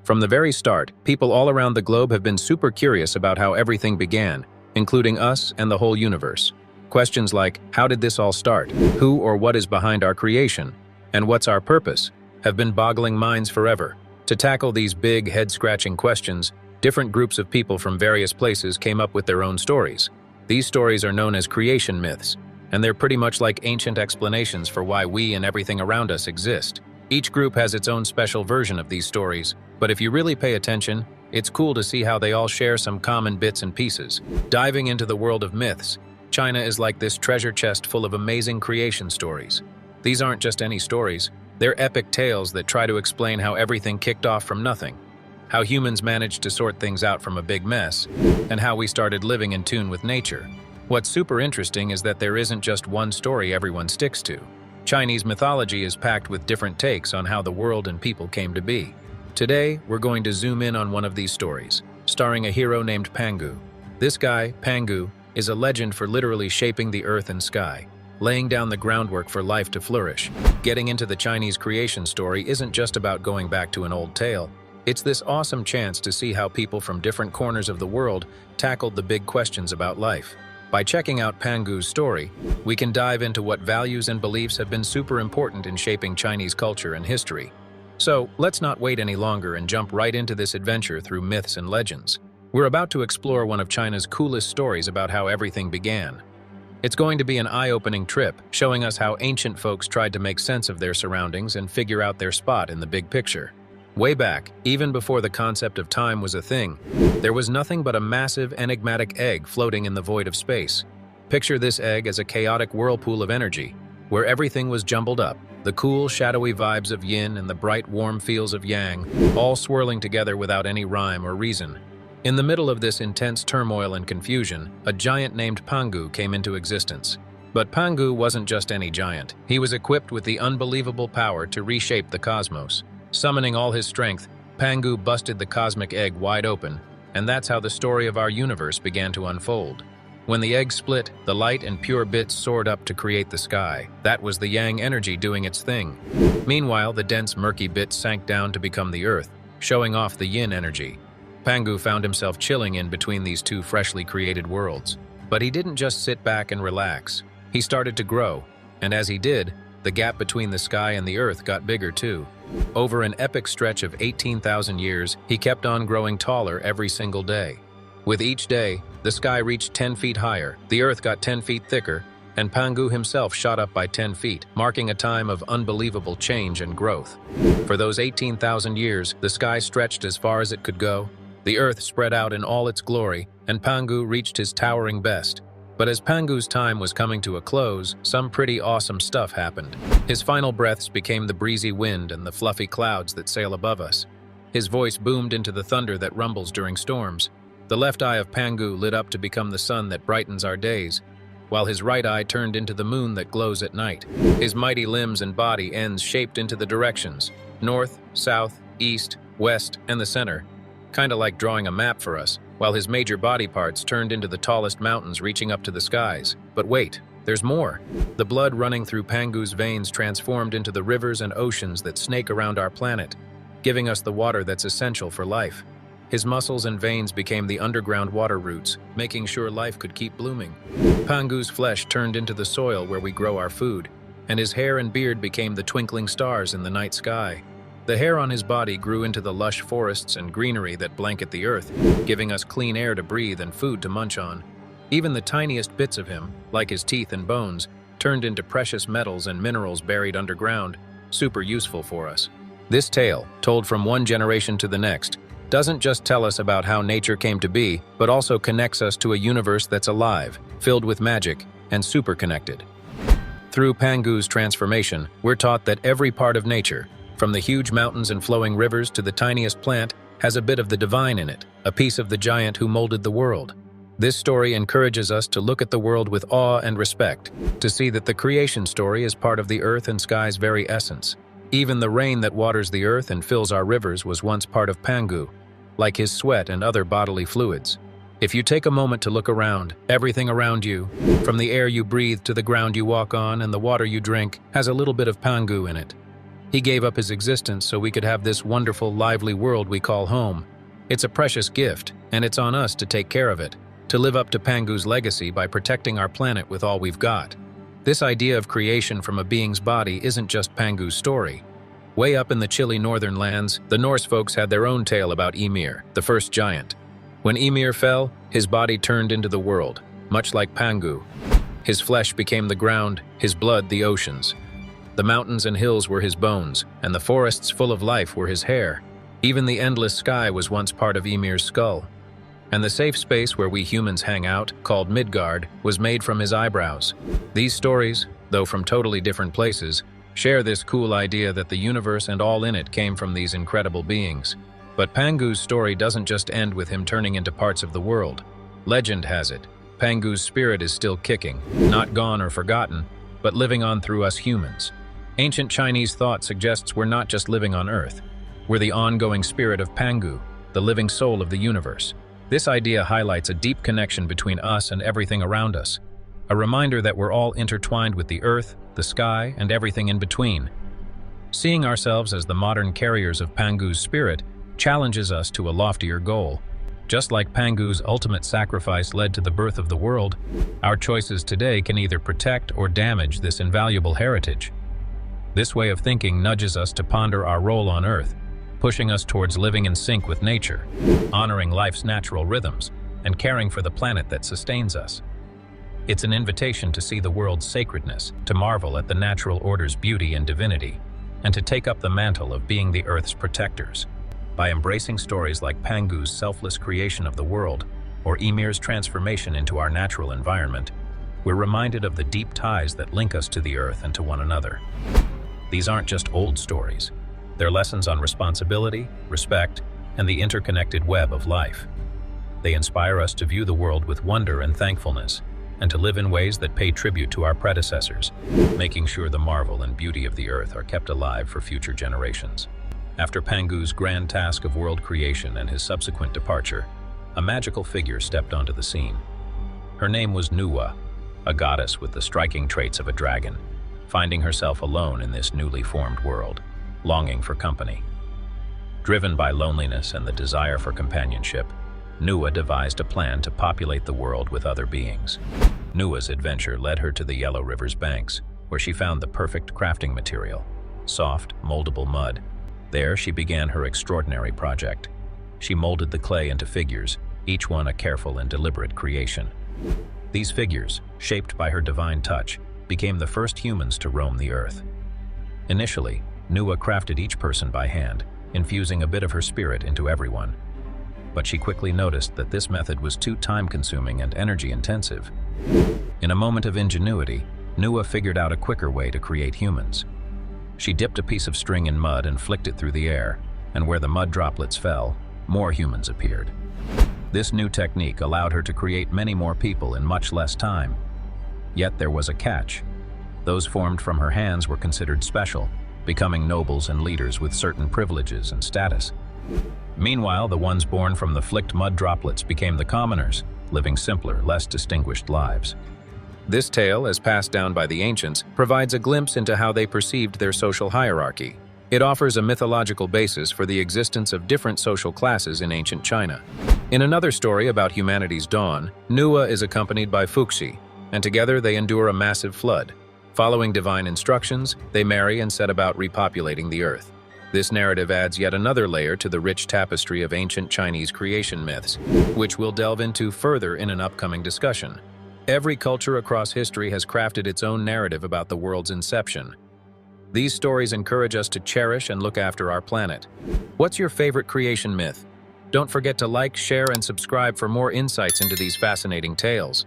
From the very start, people all around the globe have been super curious about how everything began, including us and the whole universe. Questions like, how did this all start? Who or what is behind our creation? And what's our purpose? Have been boggling minds forever. To tackle these big, head-scratching questions, different groups of people from various places came up with their own stories. These stories are known as creation myths, and they're pretty much like ancient explanations for why we and everything around us exist. Each group has its own special version of these stories, but if you really pay attention, it's cool to see how they all share some common bits and pieces. Diving into the world of myths, China is like this treasure chest full of amazing creation stories. These aren't just any stories, they're epic tales that try to explain how everything kicked off from nothing, how humans managed to sort things out from a big mess, and how we started living in tune with nature. What's super interesting is that there isn't just one story everyone sticks to. Chinese mythology is packed with different takes on how the world and people came to be. Today, we're going to zoom in on one of these stories, starring a hero named Pangu. This guy, Pangu, is a legend for literally shaping the earth and sky, laying down the groundwork for life to flourish. Getting into the Chinese creation story isn't just about going back to an old tale. It's this awesome chance to see how people from different corners of the world tackled the big questions about life. By checking out Pangu's story, we can dive into what values and beliefs have been super important in shaping Chinese culture and history. So, let's not wait any longer and jump right into this adventure through myths and legends. We're about to explore one of China's coolest stories about how everything began. It's going to be an eye-opening trip, showing us how ancient folks tried to make sense of their surroundings and figure out their spot in the big picture. Way back, even before the concept of time was a thing, there was nothing but a massive, enigmatic egg floating in the void of space. Picture this egg as a chaotic whirlpool of energy, where everything was jumbled up, the cool, shadowy vibes of yin and the bright, warm feels of yang, all swirling together without any rhyme or reason. In the middle of this intense turmoil and confusion, a giant named Pangu came into existence. But Pangu wasn't just any giant. He was equipped with the unbelievable power to reshape the cosmos. Summoning all his strength, Pangu busted the cosmic egg wide open, and that's how the story of our universe began to unfold. When the egg split, the light and pure bits soared up to create the sky. That was the yang energy doing its thing. Meanwhile, the dense, murky bits sank down to become the earth, showing off the yin energy. Pangu found himself chilling in between these two freshly created worlds. But he didn't just sit back and relax. He started to grow, and as he did, the gap between the sky and the earth got bigger too. Over an epic stretch of 18,000 years, he kept on growing taller every single day. With each day, the sky reached 10 feet higher, the earth got 10 feet thicker, and Pangu himself shot up by 10 feet, marking a time of unbelievable change and growth. For those 18,000 years, the sky stretched as far as it could go, the earth spread out in all its glory, and Pangu reached his towering best. But as Pangu's time was coming to a close, some pretty awesome stuff happened. His final breaths became the breezy wind and the fluffy clouds that sail above us. His voice boomed into the thunder that rumbles during storms. The left eye of Pangu lit up to become the sun that brightens our days, while his right eye turned into the moon that glows at night. His mighty limbs and body ends shaped into the directions, north, south, east, west, and the center. Kinda like drawing a map for us, while his major body parts turned into the tallest mountains reaching up to the skies. But wait, there's more. The blood running through Pangu's veins transformed into the rivers and oceans that snake around our planet, giving us the water that's essential for life. His muscles and veins became the underground water roots, making sure life could keep blooming. Pangu's flesh turned into the soil where we grow our food, and his hair and beard became the twinkling stars in the night sky. The hair on his body grew into the lush forests and greenery that blanket the earth, giving us clean air to breathe and food to munch on. Even the tiniest bits of him, like his teeth and bones, turned into precious metals and minerals buried underground, super useful for us. This tale, told from one generation to the next, doesn't just tell us about how nature came to be, but also connects us to a universe that's alive, filled with magic, and super connected. Through Pangu's transformation, we're taught that every part of nature, from the huge mountains and flowing rivers to the tiniest plant, has a bit of the divine in it, a piece of the giant who molded the world. This story encourages us to look at the world with awe and respect, to see that the creation story is part of the earth and sky's very essence. Even the rain that waters the earth and fills our rivers was once part of Pangu, like his sweat and other bodily fluids. If you take a moment to look around, everything around you, from the air you breathe to the ground you walk on and the water you drink, has a little bit of Pangu in it. He gave up his existence so we could have this wonderful, lively world we call home. It's a precious gift, and it's on us to take care of it, to live up to Pangu's legacy by protecting our planet with all we've got. This idea of creation from a being's body isn't just Pangu's story. Way up in the chilly northern lands, the Norse folks had their own tale about Ymir, the first giant. When Ymir fell, his body turned into the world, much like Pangu. His flesh became the ground, his blood the oceans. The mountains and hills were his bones, and the forests full of life were his hair. Even the endless sky was once part of Ymir's skull. And the safe space where we humans hang out, called Midgard, was made from his eyebrows. These stories, though from totally different places, share this cool idea that the universe and all in it came from these incredible beings. But Pangu's story doesn't just end with him turning into parts of the world. Legend has it, Pangu's spirit is still kicking, not gone or forgotten, but living on through us humans. Ancient Chinese thought suggests we're not just living on Earth. We're the ongoing spirit of Pangu, the living soul of the universe. This idea highlights a deep connection between us and everything around us, a reminder that we're all intertwined with the earth, the sky, and everything in between. Seeing ourselves as the modern carriers of Pangu's spirit challenges us to a loftier goal. Just like Pangu's ultimate sacrifice led to the birth of the world, our choices today can either protect or damage this invaluable heritage. This way of thinking nudges us to ponder our role on Earth, pushing us towards living in sync with nature, honoring life's natural rhythms, and caring for the planet that sustains us. It's an invitation to see the world's sacredness, to marvel at the natural order's beauty and divinity, and to take up the mantle of being the Earth's protectors. By embracing stories like Pangu's selfless creation of the world, or Ymir's transformation into our natural environment, we're reminded of the deep ties that link us to the Earth and to one another. These aren't just old stories. They're lessons on responsibility, respect, and the interconnected web of life. They inspire us to view the world with wonder and thankfulness, and to live in ways that pay tribute to our predecessors, making sure the marvel and beauty of the Earth are kept alive for future generations. After Pangu's grand task of world creation and his subsequent departure, a magical figure stepped onto the scene. Her name was Nuwa, a goddess with the striking traits of a dragon, finding herself alone in this newly formed world, longing for company. Driven by loneliness and the desire for companionship, Nuwa devised a plan to populate the world with other beings. Nuwa's adventure led her to the Yellow River's banks, where she found the perfect crafting material, soft, moldable mud. There she began her extraordinary project. She molded the clay into figures, each one a careful and deliberate creation. These figures, shaped by her divine touch, became the first humans to roam the earth. Initially, Nuwa crafted each person by hand, infusing a bit of her spirit into everyone. But she quickly noticed that this method was too time-consuming and energy-intensive. In a moment of ingenuity, Nuwa figured out a quicker way to create humans. She dipped a piece of string in mud and flicked it through the air, and where the mud droplets fell, more humans appeared. This new technique allowed her to create many more people in much less time. Yet there was a catch. Those formed from her hands were considered special, becoming nobles and leaders with certain privileges and status. Meanwhile, the ones born from the flicked mud droplets became the commoners, living simpler, less distinguished lives. This tale, as passed down by the ancients, provides a glimpse into how they perceived their social hierarchy. It offers a mythological basis for the existence of different social classes in ancient China. In another story about humanity's dawn, Nuwa is accompanied by Fuxi, and together they endure a massive flood. Following divine instructions, they marry and set about repopulating the earth. This narrative adds yet another layer to the rich tapestry of ancient Chinese creation myths, which we'll delve into further in an upcoming discussion. Every culture across history has crafted its own narrative about the world's inception. These stories encourage us to cherish and look after our planet. What's your favorite creation myth? Don't forget to like, share, and subscribe for more insights into these fascinating tales.